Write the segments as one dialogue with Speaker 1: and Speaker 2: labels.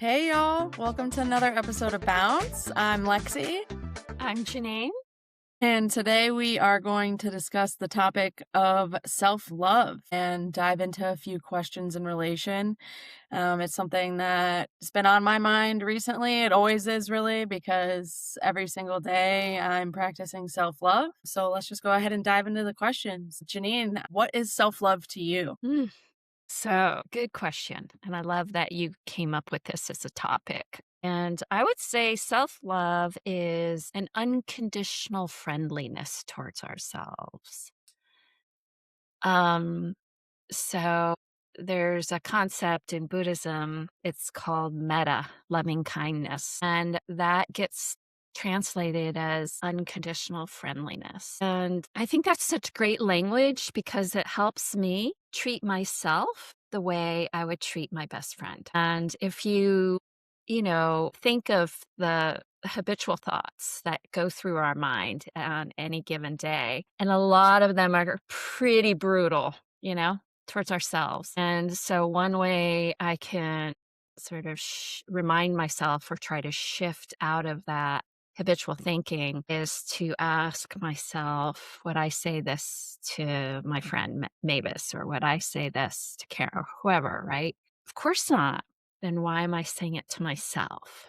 Speaker 1: Hey y'all, welcome to another episode of Bounce. I'm Lexi,
Speaker 2: I'm Janine.
Speaker 1: and today we are going to discuss the topic of self love and dive into a few questions in relation. It's something that's been on my mind recently. It always is, really, because every single day I'm practicing self love. So let's just go ahead and dive into the questions. Janine, what is self love to you?
Speaker 2: Good question. And I love that you came up with this as a topic. And I would say self love is an unconditional friendliness towards ourselves. Um, so there's a concept in Buddhism, it's called metta, loving kindness. And that gets translated as unconditional friendliness. And I think that's such great language because it helps me treat myself the way I would treat my best friend. And if you think of the habitual thoughts that go through our mind on any given day, and a lot of them are pretty brutal, towards ourselves. And so one way I can sort of remind myself or try to shift out of that habitual thinking is to ask myself, would I say this to my friend Mavis, or would I say this to Kara, or whoever, right? Of course not. Then why am I saying it to myself?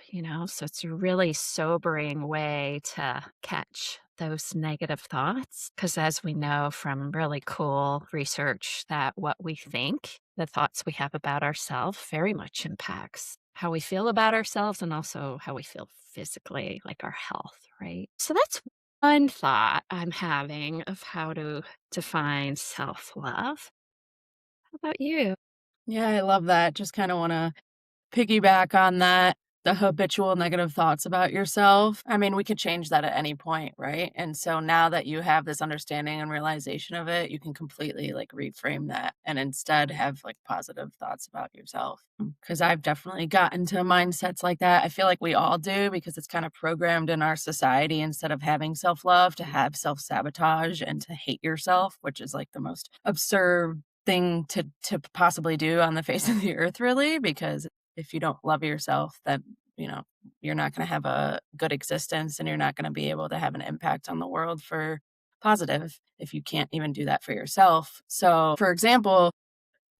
Speaker 2: So it's a really sobering way to catch those negative thoughts. Because as we know from really cool research, that what we think, the thoughts we have about ourselves, very much impacts how we feel about ourselves and also how we feel physically, like our health, right? So that's one thought I'm having of how to define self love. How about you?
Speaker 1: Yeah, I love that. Just kind of want to piggyback on that, the habitual negative thoughts about yourself. I mean, we could change that at any point, right? And so now that you have this understanding and realization of it, you can completely like reframe that and instead have like positive thoughts about yourself. Because I've definitely gotten to mindsets like that. I feel like we all do because it's kind of programmed in our society, instead of having self love, to have self sabotage and to hate yourself, which is like the most absurd thing to possibly do on the face of the earth, really, because if you don't love yourself, then, you know, you're not gonna have a good existence, and you're not gonna be able to have an impact on the world for positive if you can't even do that for yourself. So, for example,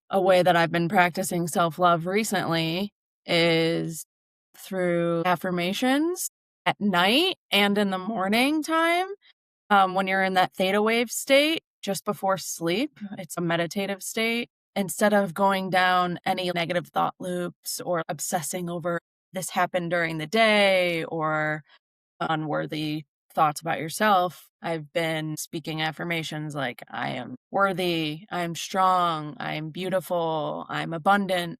Speaker 1: a way that I've been practicing self-love recently is through affirmations at night and in the morning time, when you're in that theta wave state just before sleep. It's a meditative state. Instead of going down any negative thought loops or obsessing over this happened during the day or unworthy thoughts about yourself, I've been speaking affirmations like, I am worthy, I'm strong, I'm beautiful, I'm abundant,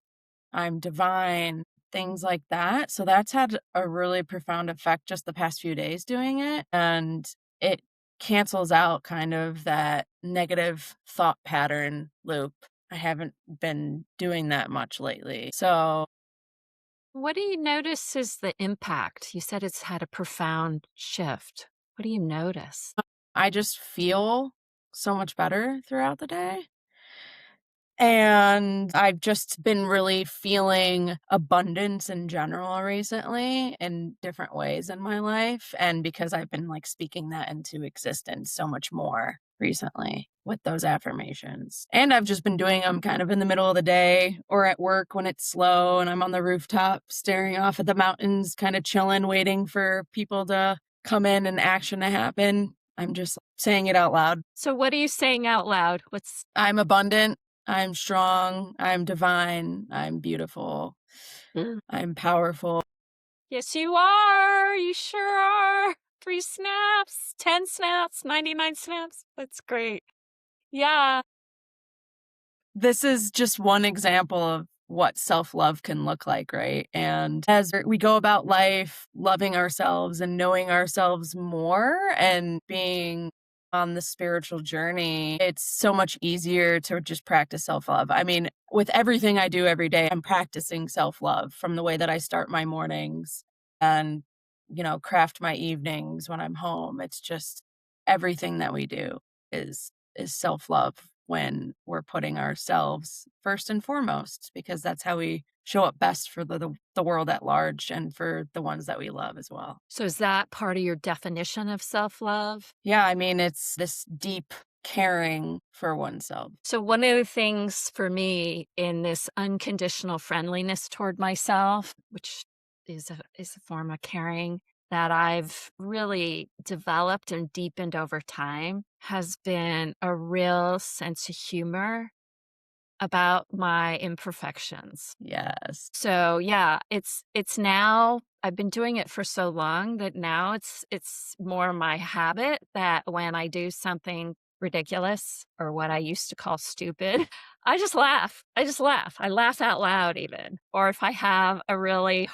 Speaker 1: I'm divine, things like that. So that's had a really profound effect just the past few days doing it. And it cancels out kind of that negative thought pattern loop. I haven't been doing that much lately. So
Speaker 2: What do you notice is the impact? You said it's had a profound shift. What do you notice?
Speaker 1: I just feel so much better throughout the day. And I've just been really feeling abundance in general recently in different ways in my life. And because I've been like speaking that into existence so much more recently with those affirmations. And I've just been doing them kind of in the middle of the day or at work when it's slow and I'm on the rooftop staring off at the mountains, kind of chilling, waiting for people to come in and action to happen. I'm just saying it out loud.
Speaker 2: So, what are you saying out loud? What's
Speaker 1: I'm abundant. I'm strong. I'm divine. I'm beautiful.
Speaker 2: Mm.
Speaker 1: I'm powerful.
Speaker 2: Yes, you are. You sure are. 3 snaps, 10 snaps, 99 snaps. That's great. Yeah.
Speaker 1: This is just one example of what self love can look like, right? And as we go about life, loving ourselves and knowing ourselves more and being on the spiritual journey, it's so much easier to just practice self love. I mean, with everything I do every day, I'm practicing self love, from the way that I start my mornings and, craft my evenings when I'm home. It's just everything that we do is self love when we're putting ourselves first and foremost, because that's how we show up best for the world at large and for the ones that we love as well.
Speaker 2: So is that part of your definition of self-love?
Speaker 1: Yeah, I mean, it's this deep caring for oneself.
Speaker 2: So one of the things for me in this unconditional friendliness toward myself, which is a form of caring that I've really developed and deepened over time, has been a real sense of humor about my imperfections.
Speaker 1: Yes.
Speaker 2: So yeah, it's now I've been doing it for so long that now it's more my habit that when I do something ridiculous or what I used to call stupid, I just laugh. I just laugh. I laugh out loud even. Or if I have a really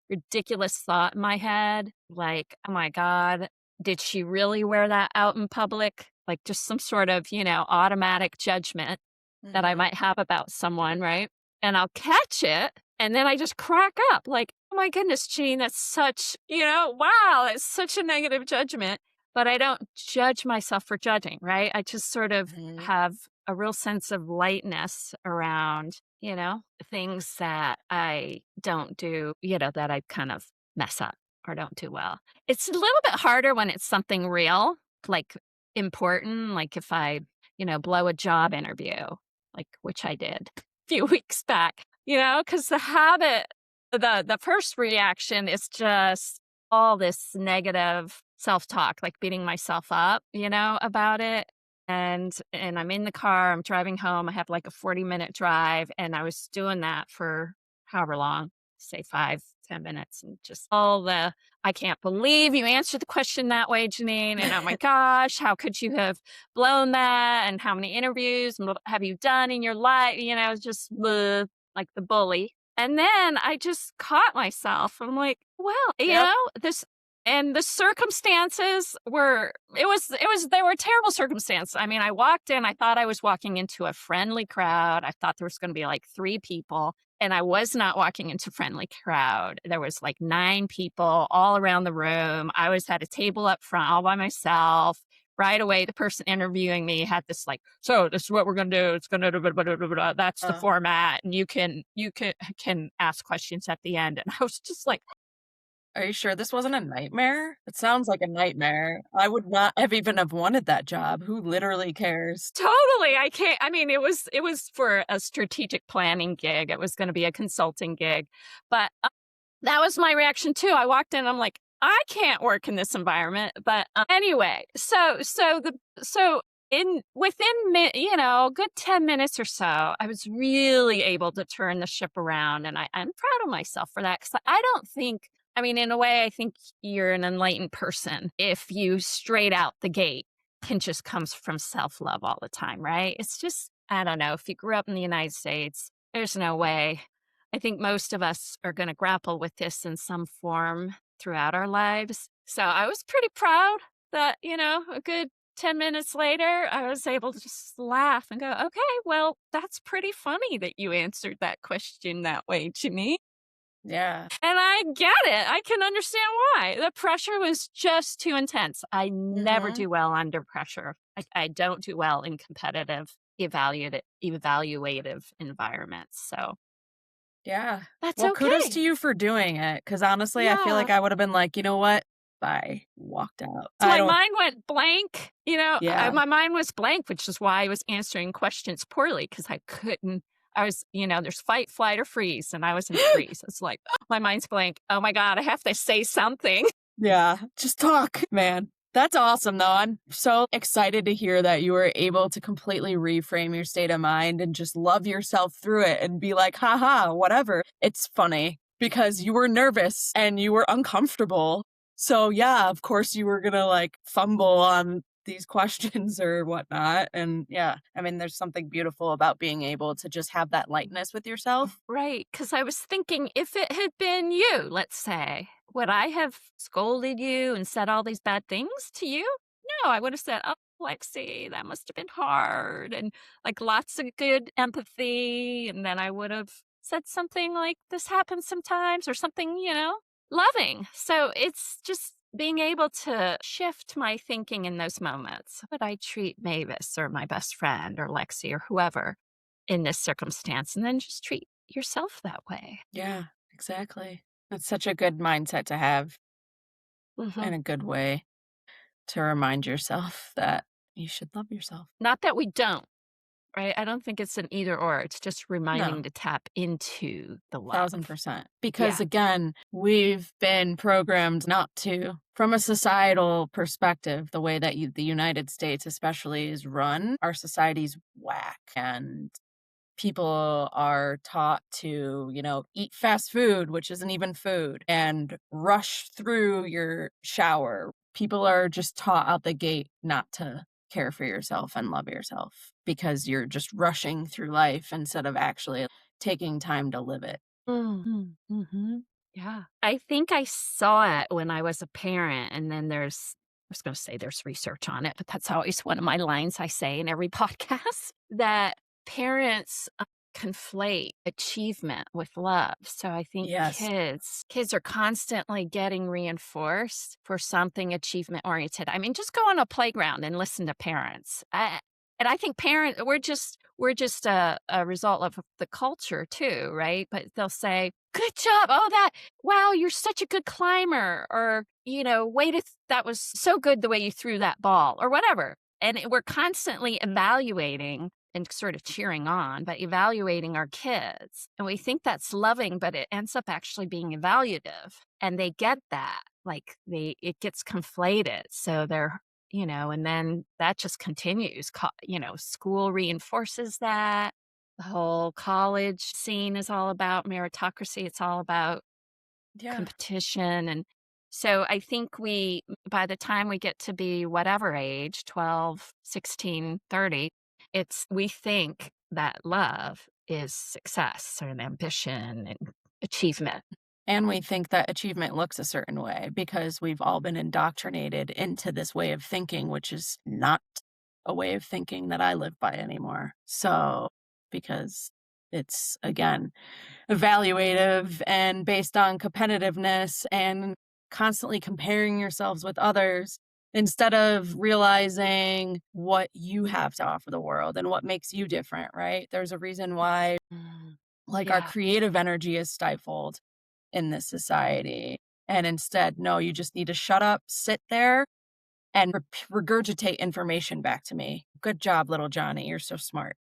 Speaker 2: ridiculous thought in my head, like, oh my God, did she really wear that out in public? Like just some sort of, automatic judgment that I
Speaker 1: Mhm.
Speaker 2: might have about someone, right? And I'll catch it, and then I just crack up like, "Oh my goodness, Gene, that's such, wow, it's such a negative judgment." But I don't judge myself for judging, right? I just sort of
Speaker 1: Mhm.
Speaker 2: have a real sense of lightness around, things that I don't do, that I kind of mess up or don't do well. It's a little bit harder when it's something real, like important, like if I, blow a job interview, like which I did a few weeks back, because the habit, the first reaction is just all this negative self-talk, like beating myself up, about it. And I'm in the car, I'm driving home. I have like a 40-minute drive, and I was doing that for however long, say 5, 10 minutes, and just all the I can't believe you answered the question that way, Janine. And oh my gosh, how could you have blown that? And how many interviews have you done in your life? Just like the bully. And then I just caught myself. I'm like, well,
Speaker 1: Yep.
Speaker 2: this and the circumstances they were terrible circumstances. I mean, I walked in, I thought I was walking into a friendly crowd. I thought there was going to be like 3 people. And I was not walking into a friendly crowd. There was like 9 people all around the room. I was at a table up front all by myself. Right away, the person interviewing me had this like, so this is what we're gonna do. It's gonna that's the
Speaker 1: Uh,
Speaker 2: format, and you can ask questions at the end. And I was just like,
Speaker 1: are you sure this wasn't a nightmare? It sounds like a nightmare. I would not have even have wanted that job. Who literally cares?
Speaker 2: totally, I can't. I mean, it was for a strategic planning gig. It was going to be a consulting gig, but that was my reaction too. I walked in, I'm like, I can't work in this environment. But anyway, so in within a good 10 minutes or so, I was really able to turn the ship around, and I'm proud of myself for that because I don't think. I mean, in a way, I think you're an enlightened person if you straight out the gate can just comes from self love all the time, right? It's just I don't know. If you grew up in the United States, there's no way I think most of us are going to grapple with this in some form throughout our lives. So I was pretty proud that, a good 10 minutes later, I was able to just laugh and go, okay, well, that's pretty funny that you answered that question that way to me.
Speaker 1: Yeah.
Speaker 2: And I get it. I can understand why. The pressure was just too intense. I never
Speaker 1: Mhm.
Speaker 2: do well under pressure. I don't do well in competitive, evaluative environments. So
Speaker 1: Yeah.
Speaker 2: that's
Speaker 1: Well, kudos
Speaker 2: okay.
Speaker 1: to you for doing it, because honestly, I feel
Speaker 2: Yeah.
Speaker 1: like I would've been like, "You know what? Bye." Walked out.
Speaker 2: So
Speaker 1: I
Speaker 2: my
Speaker 1: don't.
Speaker 2: mind went blank,
Speaker 1: Yeah.
Speaker 2: my mind was blank, which is why I was answering questions poorly because I couldn't. I was, there's fight, flight, or freeze, and I was in freeze. It's like my mind's blank. Oh my God, I have to say something.
Speaker 1: Yeah, just talk, man. That's awesome, though. I'm so excited to hear that you were able to completely reframe your state of mind and just love yourself through it and be like, haha, whatever. It's funny because you were nervous and you were uncomfortable. So, yeah, of course, you were going to like fumble on these questions or whatnot. And yeah, I mean, there's something beautiful about being able to just have that lightness with yourself.
Speaker 2: Right, because I was thinking if it had been you, let's say, would I have scolded you and said all these bad things to you? No, I would have said, "Oh, Lexi, that must have been hard," and, like, lots of good empathy, and then I would have said something like, "This happens sometimes," or something, loving. So it's just being able to shift my thinking in those moments. How would I treat Mavis or my best friend or Lexi or whoever in this circumstance? And then just treat yourself that way.
Speaker 1: Yeah, exactly. That's such a good mindset to have
Speaker 2: Mhm.
Speaker 1: and a good way to remind yourself that you should love yourself.
Speaker 2: Not that we don't, right? I don't think it's an either or. It's just
Speaker 1: No,
Speaker 2: reminding to tap into the love.
Speaker 1: 1000%. Because
Speaker 2: Yeah.
Speaker 1: again, we've been programmed not to. From a societal perspective, the way that the United States, especially, is run, our society's whack. And people are taught to, eat fast food, which isn't even food, and rush through your shower. People are just taught out the gate not to care for yourself and love yourself because you're just rushing through life instead of actually taking time to live it.
Speaker 2: Mhm. Mhm. Yeah. I think I saw it when I was a parent, and then I was gonna say there's research on it, but that's always one of my lines I say in every podcast, that parents, conflate achievement with love. So I think
Speaker 1: Yes.
Speaker 2: kids are constantly getting reinforced for something achievement-oriented. I mean, just go on a playground and listen to parents. And I think we're just a result of the culture too, right? But they'll say, "Good job. Oh, wow, you're such a good climber," or, that was so good the way you threw that ball," or whatever. And we're constantly evaluating and sort of cheering on, but evaluating our kids. And we think that's loving, but it ends up actually being evaluative. And they get that. Like it gets conflated. So and then that just continues. School reinforces that. The whole college scene is all about meritocracy. It's all about
Speaker 1: Yeah.
Speaker 2: competition. And so I think by the time we get to be whatever age, 12, 16, 30, we think that love is success and ambition and achievement.
Speaker 1: And we think that achievement looks a certain way because we've all been indoctrinated into this way of thinking, which is not a way of thinking that I live by anymore. So, because it's again evaluative and based on competitiveness and constantly comparing yourselves with others instead of realizing what you have to offer the world and what makes you different, right? There's a reason why
Speaker 2: Mm,
Speaker 1: like our
Speaker 2: yeah.
Speaker 1: creative energy is stifled in this society. And instead, no, you just need to shut up, sit there, and regurgitate information back to me. Good job, little Johnny. You're so smart.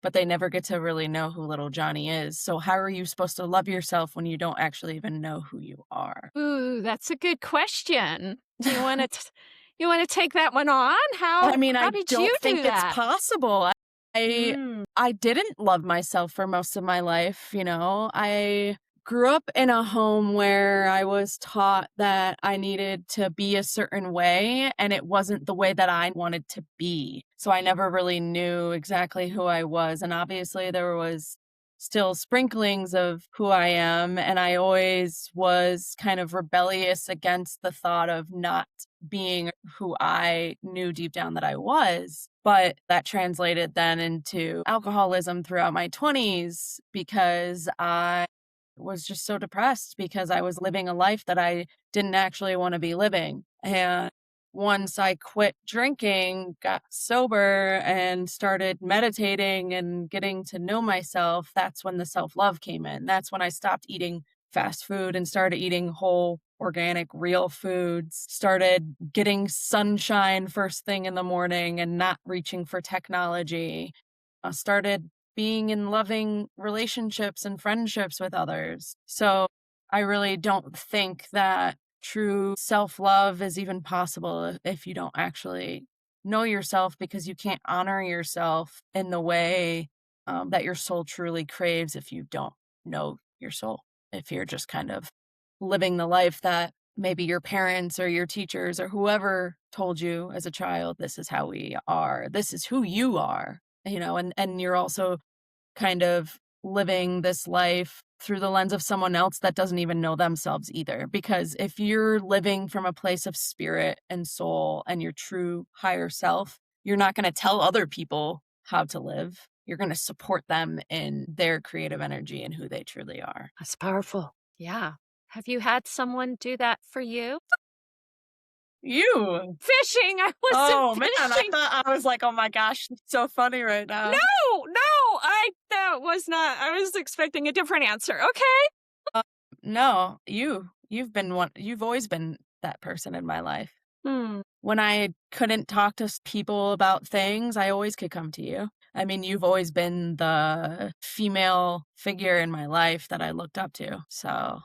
Speaker 1: But they never get to really know who little Johnny is. So, how are you supposed to love yourself when you don't actually even know who you are?
Speaker 2: Ooh, that's a good question. Do you want to take that one on?
Speaker 1: I mean,
Speaker 2: How
Speaker 1: I
Speaker 2: did
Speaker 1: don't
Speaker 2: you do
Speaker 1: think it's
Speaker 2: that?
Speaker 1: possible. I
Speaker 2: Mm.
Speaker 1: I didn't love myself for most of my life, I grew up in a home where I was taught that I needed to be a certain way, and it wasn't the way that I wanted to be. So I never really knew exactly who I was, and obviously there was still sprinklings of who I am, and I always was kind of rebellious against the thought of not being who I knew deep down that I was. But that translated then into alcoholism throughout my 20s because I was just so depressed because I was living a life that I didn't actually want to be living. And once I quit drinking, got sober, and started meditating and getting to know myself, that's when the self love came in. That's when I stopped eating fast food and started eating whole, organic, real foods, started getting sunshine first thing in the morning and not reaching for technology, started being in loving relationships and friendships with others. So I really don't think that true self love is even possible if you don't actually know yourself because you can't honor yourself in the way that your soul truly craves if you don't know your soul. If you're just kind of living the life that maybe your parents or your teachers or whoever told you as a child, this is how we are, this is who you are, and you're also kind of living this life through the lens of someone else that doesn't even know themselves either. Because if you're living from a place of spirit and soul and your true higher self, you're not going to tell other people how to live. You're going to support them in their creative energy and who they truly are.
Speaker 2: That's powerful. Yeah. Have you had someone do that for you?
Speaker 1: You.
Speaker 2: Fishing. I wasn't
Speaker 1: Oh man, I
Speaker 2: fishing.
Speaker 1: thought I was like, oh my gosh, it's so funny right now.
Speaker 2: No, no. that was not, I was expecting a different answer. Okay.
Speaker 1: No, you've always been that person in my life.
Speaker 2: Hmm.
Speaker 1: When I couldn't talk to people about things, I always could come to you. I mean, you've always been the female figure in my life that I looked up to. So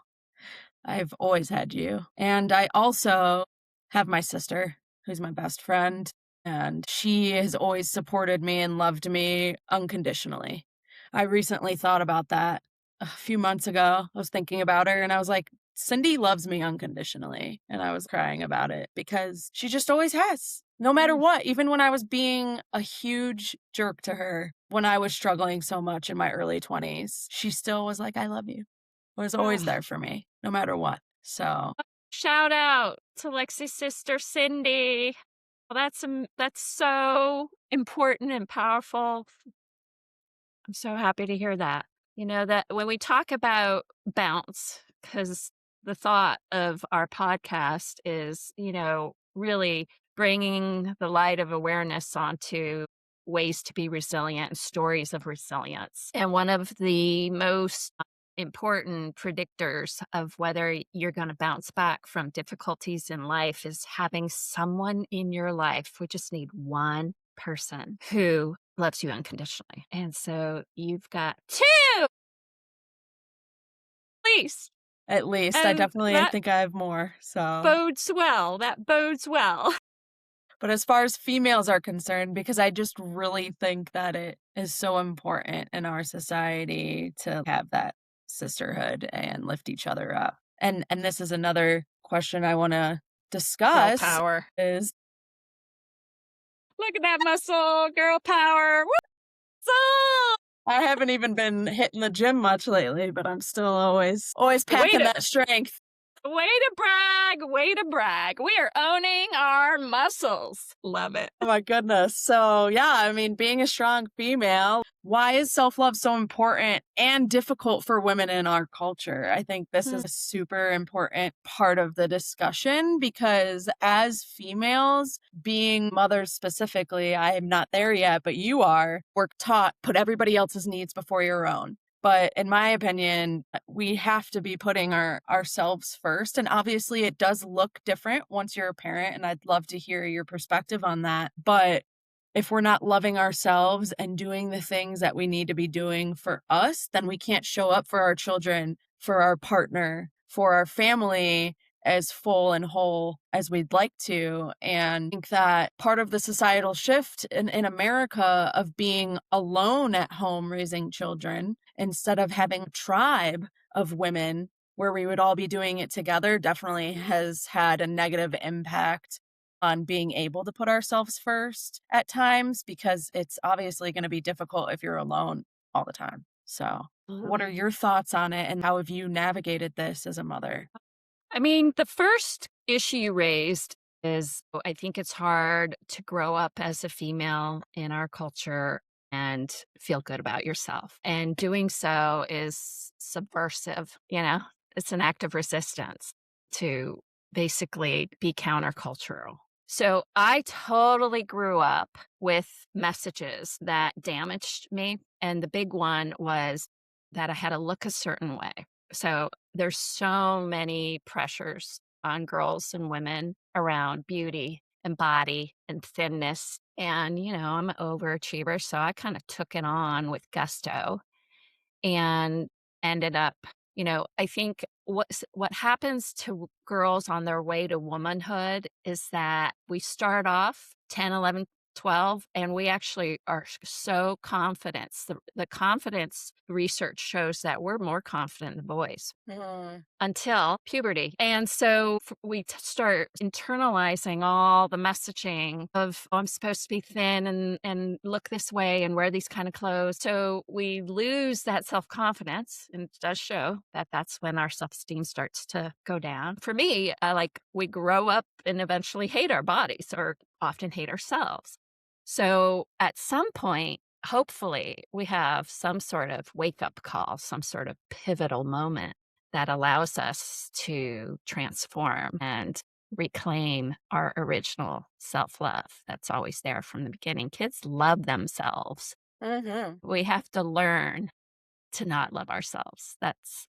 Speaker 1: I've always had you. And I also have my sister, who's my best friend, and she has always supported me and loved me unconditionally. I recently thought about that a few months ago. I was thinking about her and I was like, Cindy loves me unconditionally. And I was crying about it because she just always has. No matter
Speaker 2: Mm.
Speaker 1: what, even when I was being a huge jerk to her, when I was struggling so much in my early 20s, she still was like, I love you, was always
Speaker 2: Ugh.
Speaker 1: there for me, no matter what. So,
Speaker 2: Shout out to Lexi's sister, Cindy. Well, that's so important and powerful. I'm so happy to hear that. You know, that when we talk about bounce, because the thought of our podcast is, really bringing the light of awareness onto ways to be resilient and stories of resilience. And one of the most important predictors of whether you're going to bounce back from difficulties in life is having someone in your life. We just need one person who loves you unconditionally. And so you've got two, at least.
Speaker 1: at least I
Speaker 2: And
Speaker 1: definitely
Speaker 2: that
Speaker 1: think I have more. So,
Speaker 2: bodes well. That bodes well.
Speaker 1: but as far as females are concerned, because I just really think that it is so important in our society to have that sisterhood and lift each other up. And this is another question I want to
Speaker 2: Girl
Speaker 1: discuss
Speaker 2: power.
Speaker 1: is
Speaker 2: Look at that muscle, girl power. What's up?
Speaker 1: I haven't even been hitting the gym much lately, but I'm still always
Speaker 2: Way
Speaker 1: packing
Speaker 2: to
Speaker 1: that strength.
Speaker 2: way to brag. Way to brag. We are owning our muscles. Love it.
Speaker 1: Oh my goodness. So, yeah, I mean, being a strong female, why is self love so important and difficult for women in our culture? I think this is a super important part of the discussion because as females, being mothers specifically, I am not there yet, but you are, we're taught put everybody else's needs before your own. But in my opinion, we have to be putting ourselves first. And obviously, it does look different once you're a parent. And I'd love to hear your perspective on that. But if we're not loving ourselves and doing the things that we need to be doing for us, then we can't show up for our children, for our partner, for our family as full and whole as we'd like to. And I think that part of the societal shift in America of being alone at home raising children instead of having a tribe of women where we would all be doing it together definitely has had a negative impact on being able to put ourselves first at times because it's obviously going to be difficult if you're alone all the time. So, what are your thoughts on it and how have you navigated this as a mother?
Speaker 2: I mean, the first issue you raised is I think it's hard to grow up as a female in our culture and feel good about yourself. And doing so is subversive, it's an act of resistance to basically be countercultural. So I totally grew up with messages that damaged me. And the big one was that I had to look a certain way. So there's so many pressures on girls and women around beauty and body and thinness. And, I'm an overachiever. So I kind of took it on with gusto and ended up, I think what happens to girls on their way to womanhood is that we start off 10, 11, 12, and we actually are so confident. The confidence research shows that we're more confident than boys
Speaker 1: Mhm.
Speaker 2: until puberty. And so we start internalizing all the messaging of, oh, I'm supposed to be thin and look this way and wear these kind of clothes. So we lose that self-confidence, and it does show that that's when our self-esteem starts to go down. For me, we grow up and eventually hate our bodies or often hate ourselves. So at some point, hopefully we have some sort of wake-up call, some sort of pivotal moment that allows us to transform and reclaim our original self love that's always there from the beginning. Kids love themselves
Speaker 1: Mhm.
Speaker 2: We have to learn to not love ourselves. That's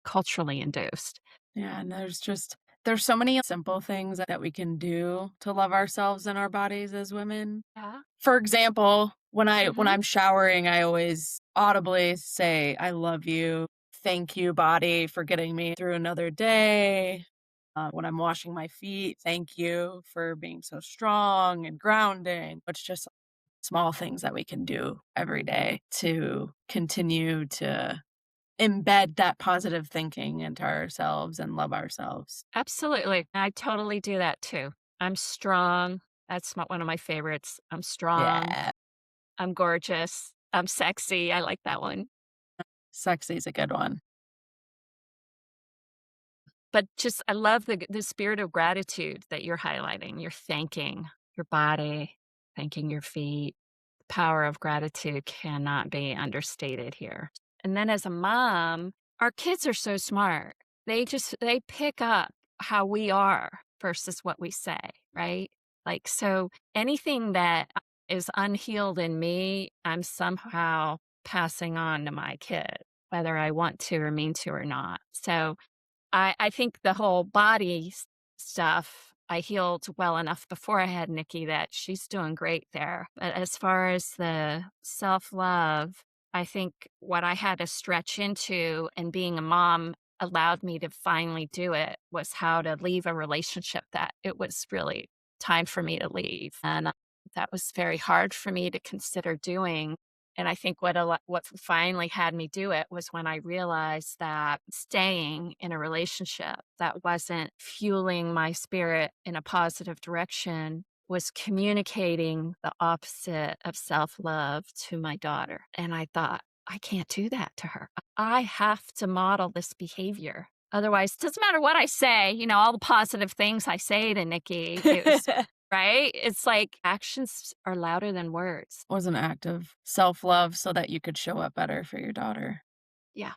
Speaker 2: culturally induced.
Speaker 1: Yeah, and there's so many simple things that we can do to love ourselves and our bodies as women.
Speaker 2: Yeah.
Speaker 1: For example, when
Speaker 2: Mhm.
Speaker 1: I'm showering, I always audibly say, "I love you. Thank you, body, for getting me through another day." When I'm washing my feet, "Thank you for being so strong and grounding." It's just small things that we can do every day to continue to embed that positive thinking into ourselves and love ourselves.
Speaker 2: Absolutely. I totally do that too. I'm strong. That's one of my favorites. I'm strong.
Speaker 1: Yeah,
Speaker 2: I'm gorgeous. I'm sexy. I like that one.
Speaker 1: sexy is a good one.
Speaker 2: But just I love the spirit of gratitude that you're highlighting. You're thanking your body, thanking your feet. The power of gratitude cannot be understated here. And then as a mom, our kids are so smart. They pick up how we are versus what we say, right? Like so anything that is unhealed in me, I'm somehow passing on to my kid, whether I want to or mean to or not. So I think the whole body stuff, I healed well enough before I had Nikki that she's doing great there. But as far as the self-love, I think what I had to stretch into and being a mom allowed me to finally do it was how to leave a relationship that it was really time for me to leave. And that was very hard for me to consider doing. And I think what finally had me do it was when I realized that staying in a relationship that wasn't fueling my spirit in a positive direction was communicating the opposite of self-love to my daughter. And I thought, I can't do that to her. I have to model this behavior. Otherwise, it doesn't matter what I say, all the positive things I say to Nikki, right? It's like actions are louder than words.
Speaker 1: Was an act of self-love so that you could show up better for your daughter,
Speaker 2: Yeah,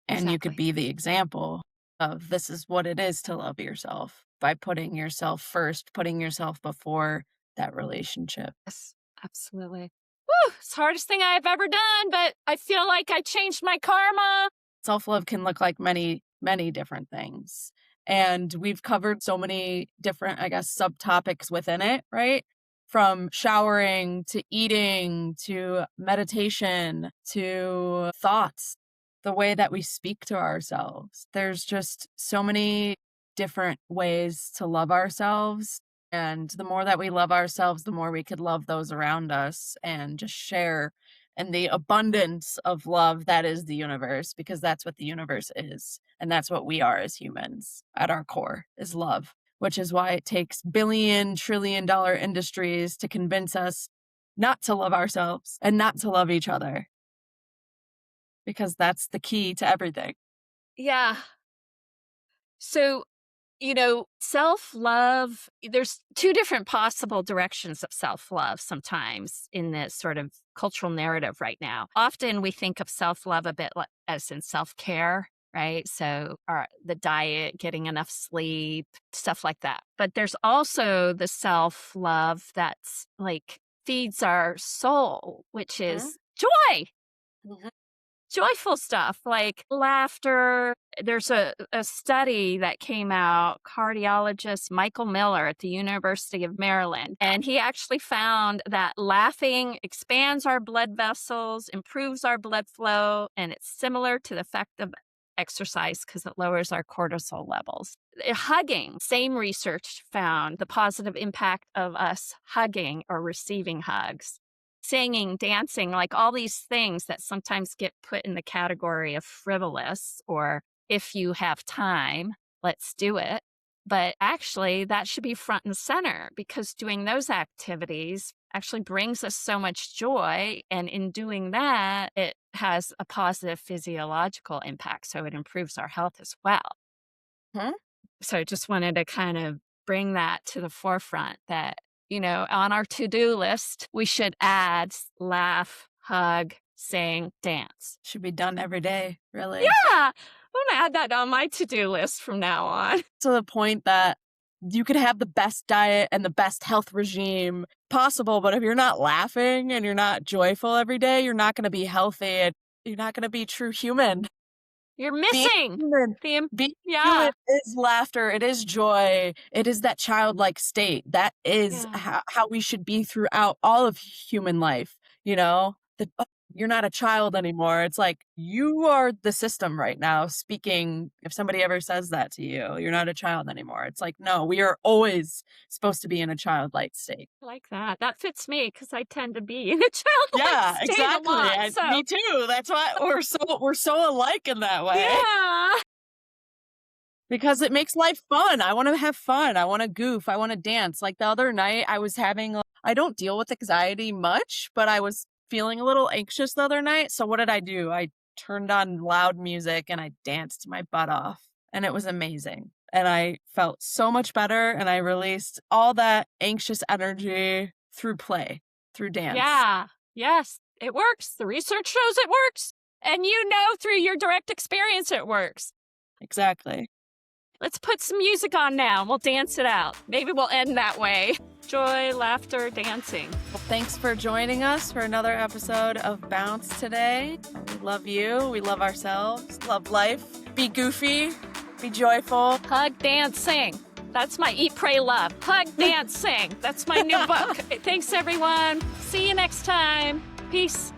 Speaker 1: and you could
Speaker 2: exactly.
Speaker 1: be the example of this is what it is to love yourself by putting yourself first, putting yourself before that relationship.
Speaker 2: Yes, absolutely. Woo! It's the hardest thing I've ever done, but I feel like I changed my karma.
Speaker 1: Self-love can look like many, many different things, and we've covered so many different, I guess, subtopics within it, right? From showering to eating to meditation to thoughts, the way that we speak to ourselves. There's just so many different ways to love ourselves, and the more that we love ourselves, the more we could love those around us and just share and the abundance of love that is the universe, because that's what the universe is, and that's what we are as humans at our core is love, which is why it takes billion trillion-dollar industries to convince us not to love ourselves and not to love each other, because that's the key to everything.
Speaker 2: Yeah. So, self love, there's two different possible directions of self love sometimes in this sort of cultural narrative right now. Often we think of self love a bit as in self care, right? So, the diet, getting enough sleep, stuff like that. But there's also the self love that's like feeds our soul, which
Speaker 1: Mhm,
Speaker 2: is joy.
Speaker 1: mhm.
Speaker 2: Joyful stuff like laughter. There's a study that came out, cardiologist Michael Miller at the University of Maryland, and he actually found that laughing expands our blood vessels, improves our blood flow, and it's similar to the effect of exercise because it lowers our cortisol levels. Hugging, same research found the positive impact of us hugging or receiving hugs, singing, dancing, like all these things that sometimes get put in the category of frivolous or if you have time, let's do it. But actually, that should be front and center because doing those activities actually brings us so much joy. And in doing that, it has a positive physiological impact. So it improves our health as well.
Speaker 1: Mhm.
Speaker 2: So I just wanted to kind of bring that to the forefront that, on our to-do list, we should add laugh, hug, sing, dance.
Speaker 1: Should be done every day, really.
Speaker 2: Yeah. I'm gonna add that on my to-do list from now on.
Speaker 1: To the point that You could have the best diet and the best health regime possible, but if you're not laughing and you're not joyful every day, you're not going to be healthy and you're not going to be true human.
Speaker 2: You're
Speaker 1: Being
Speaker 2: missing
Speaker 1: human,
Speaker 2: the
Speaker 1: being
Speaker 2: yeah.
Speaker 1: human is laughter, it is joy, it is that childlike state. That is
Speaker 2: Yeah.
Speaker 1: how we should be throughout all of human life, you know? Oh, you're not a child anymore. It's like, you are the system right now speaking. If somebody ever says that to you, you're not a child anymore. It's like, no, we are always supposed to be in a childlike state.
Speaker 2: I like that. That fits me because I tend to be in a childlike
Speaker 1: Yeah,
Speaker 2: state a
Speaker 1: exactly.
Speaker 2: lot.
Speaker 1: Me too. That's why we're so alike in that way.
Speaker 2: Yeah.
Speaker 1: Because it makes life fun. I wanna have fun. I wanna goof. I wanna dance. Like, the other night, I was having I don't deal with anxiety much, but I was feeling a little anxious the other night, so what did I do? I turned on loud music, and I danced my butt off, and it was amazing, and I felt so much better, and I released all that anxious energy through play, through dance.
Speaker 2: Yeah. Yes, it works. The research shows it works. And you know through your direct experience it works.
Speaker 1: Exactly.
Speaker 2: Let's put some music on now. We'll dance it out. Maybe we'll end that way. Joy, laughter, dancing.
Speaker 1: Well, thanks for joining us for another episode of Bounce today. We love you. We love ourselves. Love life. Be goofy. Be joyful.
Speaker 2: Hug, dance, sing. That's my Eat, Pray, Love. Hug, dance, sing. That's my new book. Thanks, everyone. See you next time. Peace.